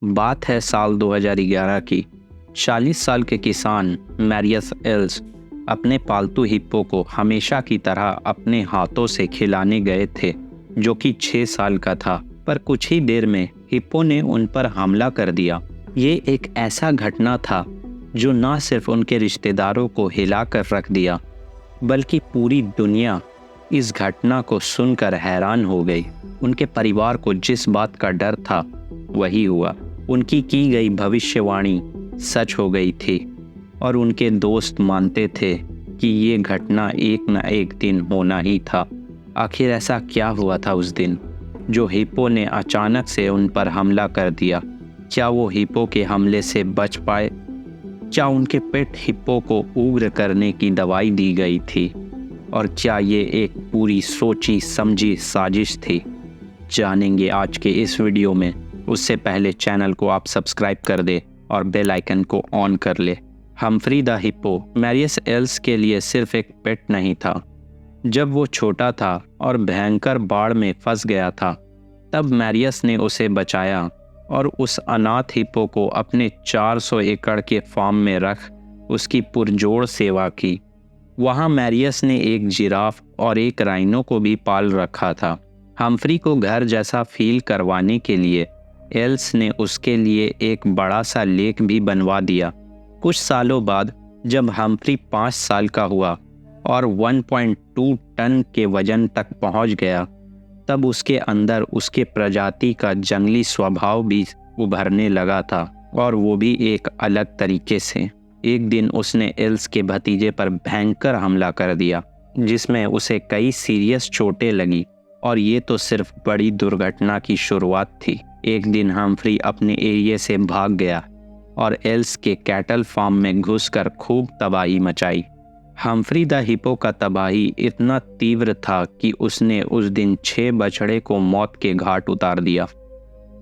बात है साल 2011 की। 40 साल के किसान मैरियस एल्स अपने पालतू हिप्पो को हमेशा की तरह अपने हाथों से खिलाने गए थे, जो कि 6 साल का था। पर कुछ ही देर में हिप्पो ने उन पर हमला कर दिया। ये एक ऐसा घटना था जो न सिर्फ उनके रिश्तेदारों को हिला कर रख दिया, बल्कि पूरी दुनिया इस घटना को सुनकर हैरान हो गई। उनके परिवार को जिस बात का डर था वही हुआ। उनकी की गई भविष्यवाणी सच हो गई थी और उनके दोस्त मानते थे कि ये घटना एक न एक दिन होना ही था। आखिर ऐसा क्या हुआ था उस दिन जो हिप्पो ने अचानक से उन पर हमला कर दिया? क्या वो हिप्पो के हमले से बच पाए? क्या उनके पेट हिप्पो को उग्र करने की दवाई दी गई थी? और क्या ये एक पूरी सोची समझी साजिश थी? जानेंगे आज के इस वीडियो में। उससे पहले चैनल को आप सब्सक्राइब कर दे और बेल आइकन को ऑन कर ले। Humphry the hippo Marius else के लिए सिर्फ एक पेट नहीं था। जब वो छोटा था और भयंकर बाढ़ में फंस गया था, तब मैरियस ने उसे बचाया और उस अनाथ हिप्पो को अपने 400 एकड़ के फार्म में रख उसकी पुरजोर सेवा की। वहाँ मैरियस ने एक जिराफ और एक राइनो को भी पाल रखा था। हम्फ्री को घर जैसा फील करवाने के लिए एल्स ने उसके लिए एक बड़ा सा लेक भी बनवा दिया। कुछ सालों बाद जब हम्फ्री 5 साल का हुआ और 1.2 टन के वजन तक पहुंच गया, तब उसके अंदर उसके प्रजाति का जंगली स्वभाव भी उभरने लगा था, और वो भी एक अलग तरीके से। एक दिन उसने एल्स के भतीजे पर भयंकर हमला कर दिया, जिसमें उसे कई सीरियस चोटें लगी, और ये तो सिर्फ बड़ी दुर्घटना की शुरुआत थी। एक दिन हम्फ्री अपने एरिया से भाग गया और एल्स के कैटल फार्म में घुसकर खूब तबाही मचाई। हम्फ्री द हिप्पो का तबाही इतना तीव्र था कि उसने उस दिन 6 बछड़े को मौत के घाट उतार दिया।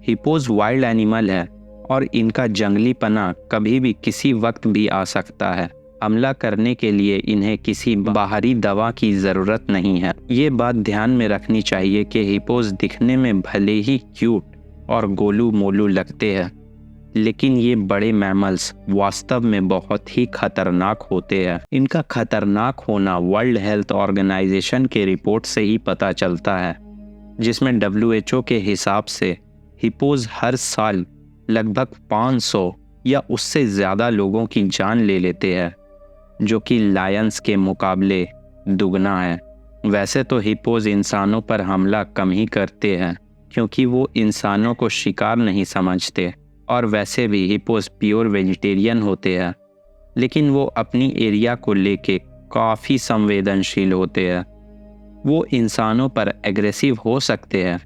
हिप्पोज वाइल्ड एनिमल है और इनका जंगलीपना कभी भी किसी वक्त भी आ सकता है। हमला करने के लिए इन्हें किसी बाहरी दवा की ज़रूरत नहीं है। ये बात ध्यान में रखनी चाहिए कि हिप्पोज दिखने में भले ही क्यूट और गोलू मोलू लगते हैं, लेकिन ये बड़े मैमल्स वास्तव में बहुत ही खतरनाक होते हैं। इनका खतरनाक होना वर्ल्ड हेल्थ ऑर्गेनाइजेशन के रिपोर्ट से ही पता चलता है, जिसमें WHO के हिसाब से हिप्पोज हर साल लगभग 500 या उससे ज़्यादा लोगों की जान ले लेते हैं, जो कि लायंस के मुकाबले दुगना है। वैसे तो हिप्पोज इंसानों पर हमला कम ही करते हैं, क्योंकि वो इंसानों को शिकार नहीं समझते, और वैसे भी हिप्पोज प्योर वेजिटेरियन होते हैं, लेकिन वो अपनी एरिया को लेके काफ़ी संवेदनशील होते हैं। वो इंसानों पर एग्रेसिव हो सकते हैं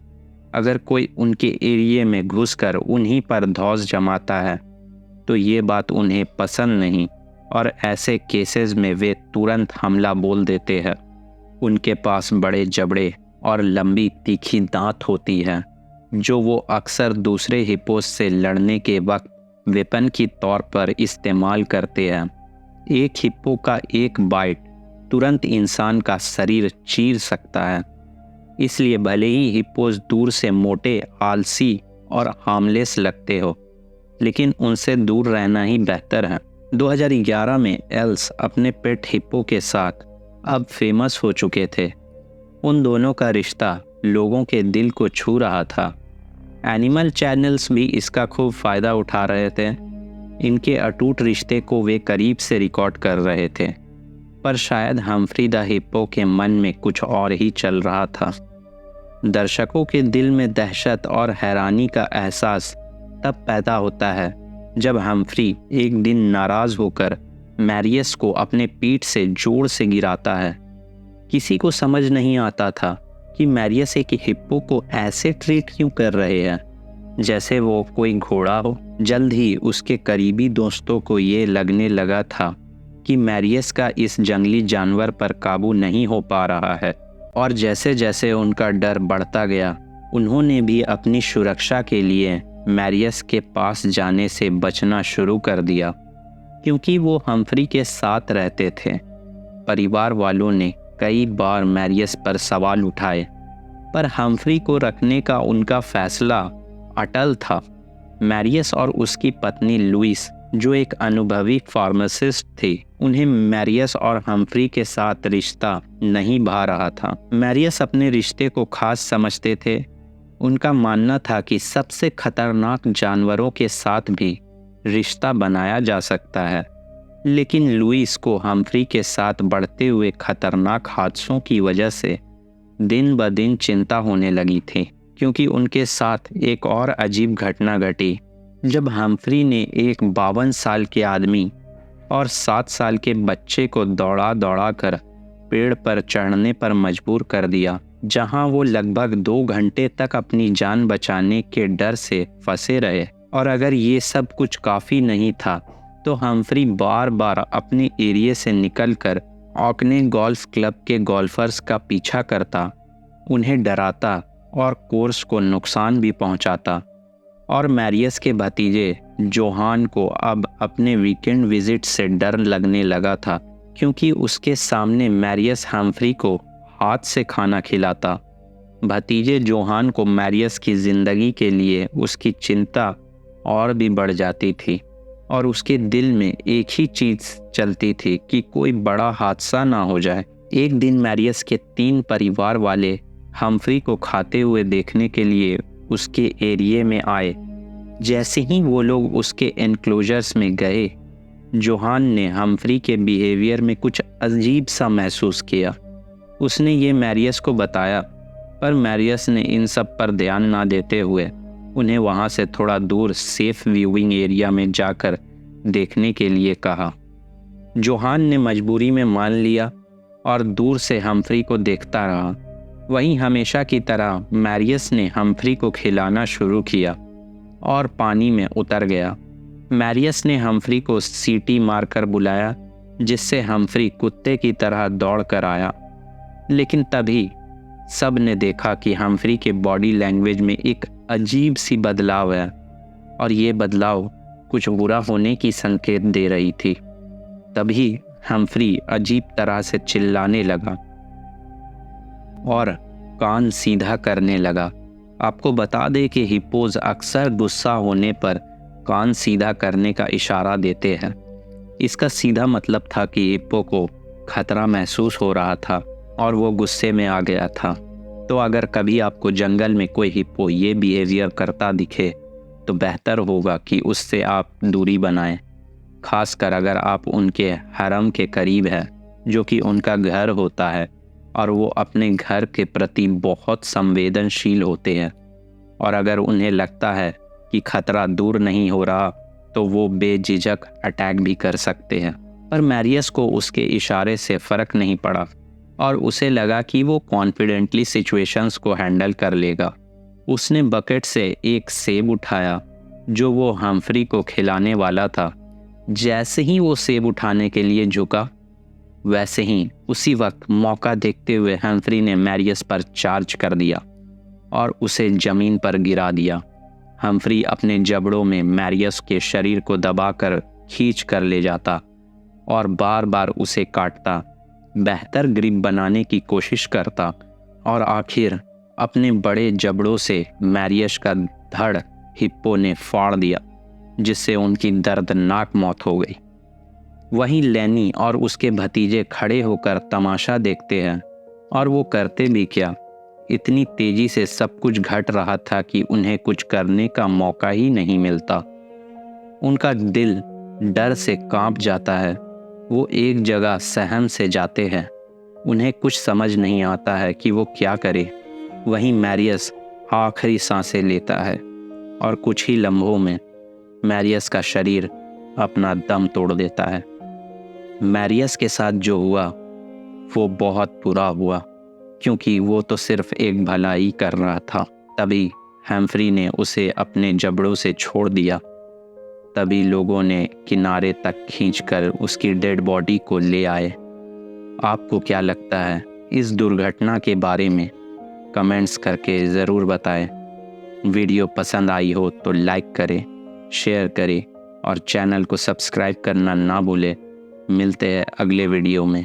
अगर कोई उनके एरिया में घुसकर उन्हीं पर धौंस जमाता है, तो ये बात उन्हें पसंद नहीं, और ऐसे केसेस में वे तुरंत हमला बोल देते हैं। उनके पास बड़े जबड़े और लंबी तीखी दांत होती है, जो वो अक्सर दूसरे हिप्पोज से लड़ने के वक्त वेपन की तौर पर इस्तेमाल करते हैं। एक हिप्पो का एक बाइट तुरंत इंसान का शरीर चीर सकता है। इसलिए भले ही हिप्पोज दूर से मोटे, आलसी और हार्मलेस लगते हो, लेकिन उनसे दूर रहना ही बेहतर है। 2011 में एल्स अपने पेट हिप्पो के साथ अब फेमस हो चुके थे। उन दोनों का रिश्ता लोगों के दिल को छू रहा था। एनिमल चैनल्स भी इसका खूब फ़ायदा उठा रहे थे। इनके अटूट रिश्ते को वे करीब से रिकॉर्ड कर रहे थे। पर शायद हम्फ्री द हिप्पो के मन में कुछ और ही चल रहा था। दर्शकों के दिल में दहशत और हैरानी का एहसास तब पैदा होता है जब हम्फ्री एक दिन नाराज़ होकर मैरियस को अपने पीठ से जोर से गिराता है। किसी को समझ नहीं आता था कि मैरियस एक हिप्पो को ऐसे ट्रीट क्यों कर रहे हैं, जैसे वो कोई घोड़ा हो। जल्द ही उसके करीबी दोस्तों को ये लगने लगा था कि मैरियस का इस जंगली जानवर पर काबू नहीं हो पा रहा है, और जैसे जैसे उनका डर बढ़ता गया, उन्होंने भी अपनी सुरक्षा के लिए मैरियस के पास जाने से बचना शुरू कर दिया। क्योंकि वो हम्फ्री के साथ रहते थे, परिवार वालों ने कई बार मैरियस पर सवाल उठाए, पर हम्फ्री को रखने का उनका फैसला अटल था। मैरियस और उसकी पत्नी लुइस, जो एक अनुभवी फार्मासिस्ट थी, उन्हें मैरियस और हम्फ्री के साथ रिश्ता नहीं भा रहा था। मैरियस अपने रिश्ते को खास समझते थे। उनका मानना था कि सबसे खतरनाक जानवरों के साथ भी रिश्ता बनाया जा सकता है। लेकिन लुइस को हम्फ्री के साथ बढ़ते हुए खतरनाक हादसों की वजह से दिन ब दिन चिंता होने लगी थी, क्योंकि उनके साथ एक और अजीब घटना घटी जब हम्फ्री ने एक 52 साल के आदमी और 7 साल के बच्चे को दौड़ा दौड़ा कर पेड़ पर चढ़ने पर मजबूर कर दिया, जहां वो लगभग 2 घंटे तक अपनी जान बचाने के डर से फंसे रहे। और अगर ये सब कुछ काफ़ी नहीं था तो हम्फ्री बार बार अपने एरिया से निकलकर ऑकने गोल्फ क्लब के गोल्फर्स का पीछा करता, उन्हें डराता और कोर्स को नुकसान भी पहुंचाता। और मैरियस के भतीजे जोहान को अब अपने वीकेंड विजिट से डर लगने लगा था, क्योंकि उसके सामने मैरियस हम्फ्री को हाथ से खाना खिलाता। भतीजे जोहान को मैरियस की ज़िंदगी के लिए उसकी चिंता और भी बढ़ जाती थी, और उसके दिल में एक ही चीज़ चलती थी कि कोई बड़ा हादसा ना हो जाए। एक दिन मैरियस के 3 परिवार वाले हम्फ्री को खाते हुए देखने के लिए उसके एरिया में आए। जैसे ही वो लोग उसके एनक्लोजर्स में गए, जोहान ने हम्फ्री के बिहेवियर में कुछ अजीब सा महसूस किया। उसने ये मैरियस को बताया, पर मैरियस ने इन सब पर ध्यान ना देते हुए उन्हें वहाँ से थोड़ा दूर सेफ व्यूइंग एरिया में जाकर देखने के लिए कहा। जोहान ने मजबूरी में मान लिया और दूर से हम्फ्री को देखता रहा। वहीं हमेशा की तरह मैरियस ने हम्फ्री को खिलाना शुरू किया और पानी में उतर गया। मैरियस ने हम्फ्री को सीटी मारकर बुलाया, जिससे हम्फ्री कुत्ते की तरह दौड़ कर आया। लेकिन तभी सब ने देखा कि हम्फ्री के बॉडी लैंग्वेज में एक अजीब सी बदलाव है, और ये बदलाव कुछ बुरा होने की संकेत दे रही थी। तभी हम्फ्री अजीब तरह से चिल्लाने लगा और कान सीधा करने लगा। आपको बता दें कि हिप्पोज अक्सर गुस्सा होने पर कान सीधा करने का इशारा देते हैं। इसका सीधा मतलब था कि हिप्पो को खतरा महसूस हो रहा था और वो गुस्से में आ गया था। तो अगर कभी आपको जंगल में कोई हिप्पो ये बिहेवियर करता दिखे तो बेहतर होगा कि उससे आप दूरी बनाएं, खासकर अगर आप उनके हरम के करीब हैं, जो कि उनका घर होता है, और वो अपने घर के प्रति बहुत संवेदनशील होते हैं। और अगर उन्हें लगता है कि खतरा दूर नहीं हो रहा तो वो बेझिझक अटैक भी कर सकते हैं। पर मैरियस को उसके इशारे से फ़र्क नहीं पड़ा और उसे लगा कि वो कॉन्फिडेंटली सिचुएशंस को हैंडल कर लेगा। उसने बकेट से एक सेब उठाया जो वो हम्फ्री को खिलाने वाला था। जैसे ही वो सेब उठाने के लिए झुका, वैसे ही उसी वक्त मौका देखते हुए हम्फ्री ने मैरियस पर चार्ज कर दिया और उसे ज़मीन पर गिरा दिया। हम्फ्री अपने जबड़ों में मैरियस के शरीर को दबाकर खींच कर ले जाता और बार बार उसे काटता, बेहतर ग्रिप बनाने की कोशिश करता और आखिर अपने बड़े जबड़ों से मैरियस का धड़ हिप्पो ने फाड़ दिया, जिससे उनकी दर्दनाक मौत हो गई। वहीं लेनी और उसके भतीजे खड़े होकर तमाशा देखते हैं, और वो करते भी क्या, इतनी तेजी से सब कुछ घट रहा था कि उन्हें कुछ करने का मौका ही नहीं मिलता। उनका दिल डर से कांप जाता है। वो एक जगह सहम से जाते हैं। उन्हें कुछ समझ नहीं आता है कि वो क्या करे। वहीं मैरियस आखिरी सांसें लेता है और कुछ ही लम्हों में मैरियस का शरीर अपना दम तोड़ देता है। मैरियस के साथ जो हुआ वो बहुत बुरा हुआ, क्योंकि वो तो सिर्फ एक भलाई कर रहा था। तभी हम्फ्री ने उसे अपने जबड़ों से छोड़ दिया। तभी लोगों ने किनारे तक खींचकर उसकी डेड बॉडी को ले आए। आपको क्या लगता है इस दुर्घटना के बारे में? कमेंट्स करके ज़रूर बताएं। वीडियो पसंद आई हो तो लाइक करें, शेयर करें और चैनल को सब्सक्राइब करना ना भूलें। मिलते हैं अगले वीडियो में।